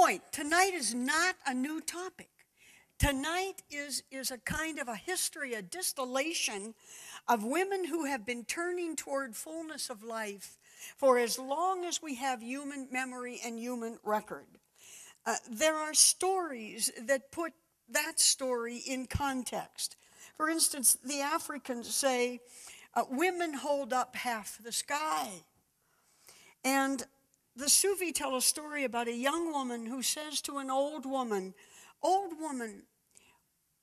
point. Tonight is not a new topic. Tonight is a kind of a history, a distillation of women who have been turning toward fullness of life for as long as we have human memory and human record. There are stories that put that story in context. For instance, the Africans say, women hold up half the sky. And the Sufi tell a story about a young woman who says to an old woman, "Old woman,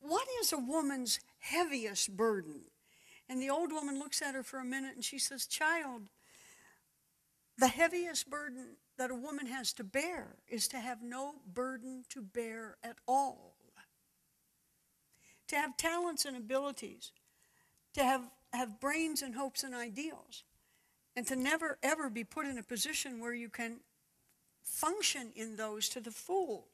what is a woman's heaviest burden?" And the old woman looks at her for a minute and she says, "Child, the heaviest burden that a woman has to bear is to have no burden to bear at all. To have talents and abilities, to have brains and hopes and ideals, and to never ever be put in a position where you can function in those to the full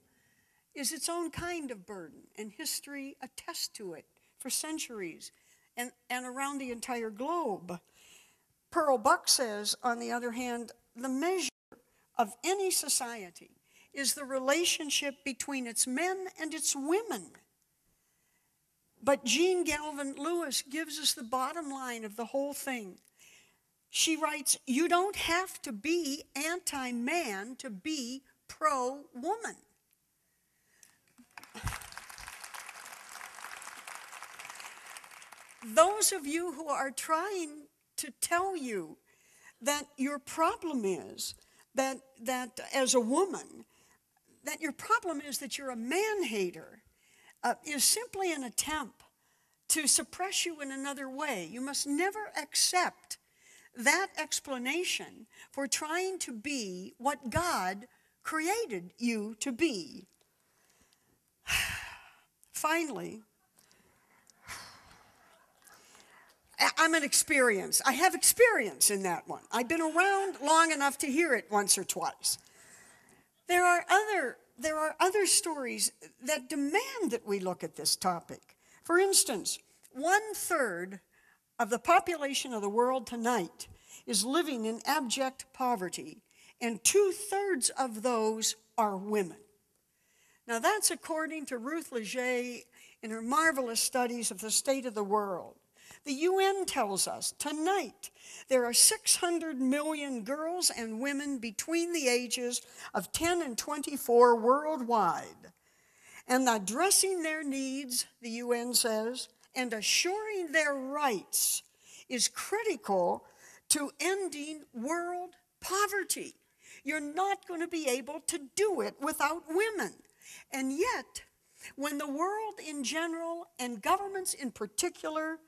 is its own kind of burden, and history attests to it for centuries and around the entire globe." Pearl Buck says, on the other hand, the measure of any society is the relationship between its men and its women. But Jean Galvin Lewis gives us the bottom line of the whole thing. She writes, "You don't have to be anti-man to be pro-woman." Those of you who are trying to tell you that your problem is that as a woman, that your problem is that you're a man-hater, is simply an attempt to suppress you in another way. You must never accept that explanation for trying to be what God created you to be. Finally, I'm an experience. I have experience in that one. I've been around long enough to hear it once or twice. There are other stories that demand that we look at this topic. For instance, 1/3 of the population of the world tonight is living in abject poverty, and 2/3 of those are women. Now that's according to Ruth Leger in her marvelous studies of the state of the world. The UN tells us tonight there are 600 million girls and women between the ages of 10 and 24 worldwide. And addressing their needs, the UN says, and assuring their rights is critical to ending world poverty. You're not going to be able to do it without women. And yet, when the world in general and governments in particular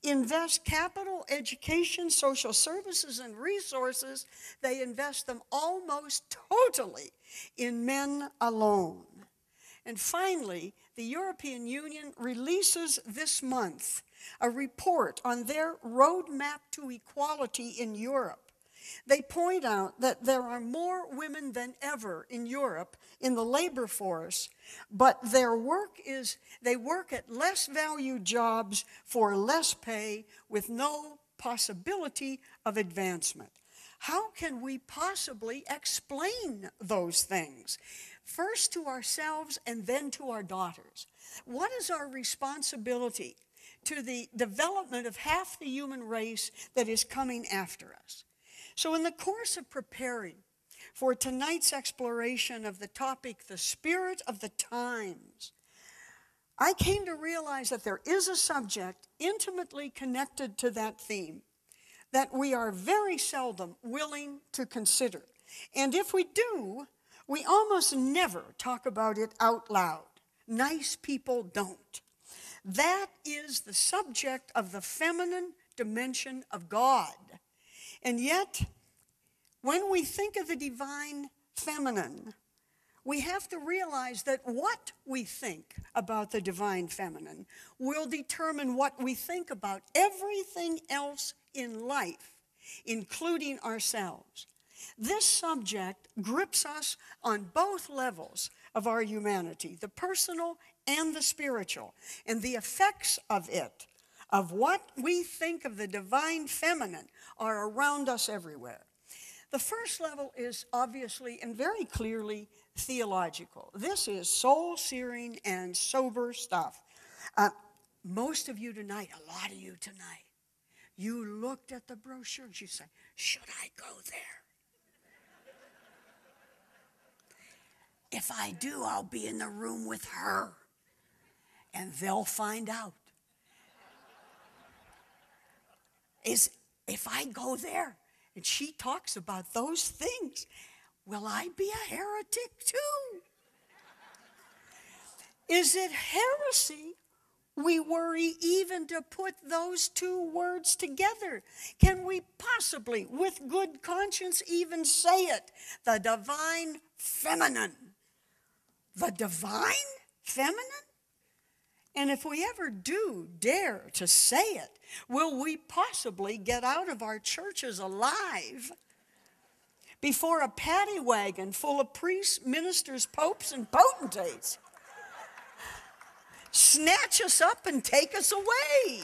invest capital, education, social services, and resources, they invest them almost totally in men alone. And finally, the European Union releases this month a report on their roadmap to equality in Europe. They point out that there are more women than ever in Europe in the labor force, but they work at less valued jobs for less pay with no possibility of advancement. How can we possibly explain those things? First to ourselves and then to our daughters. What is our responsibility to the development of half the human race that is coming after us? So in the course of preparing for tonight's exploration of the topic, the spirit of the times, I came to realize that there is a subject intimately connected to that theme that we are very seldom willing to consider. And if we do, we almost never talk about it out loud. Nice people don't. That is the subject of the feminine dimension of God. And yet, when we think of the divine feminine, we have to realize that what we think about the divine feminine will determine what we think about everything else in life, including ourselves. This subject grips us on both levels of our humanity, the personal and the spiritual, and the effects of it, of what we think of the divine feminine, are around us everywhere. The first level is obviously and very clearly theological. This is soul-searing and sober stuff. Most of you tonight, a lot of you tonight, you looked at the brochures, you say, should I go there? If I do, I'll be in the room with her, and they'll find out. If I go there and she talks about those things, will I be a heretic too? Is it heresy? We worry even to put those two words together. Can we possibly, with good conscience, even say it? The divine feminine. The divine feminine? And if we ever do dare to say it, will we possibly get out of our churches alive before a paddy wagon full of priests, ministers, popes, and potentates snatch us up and take us away?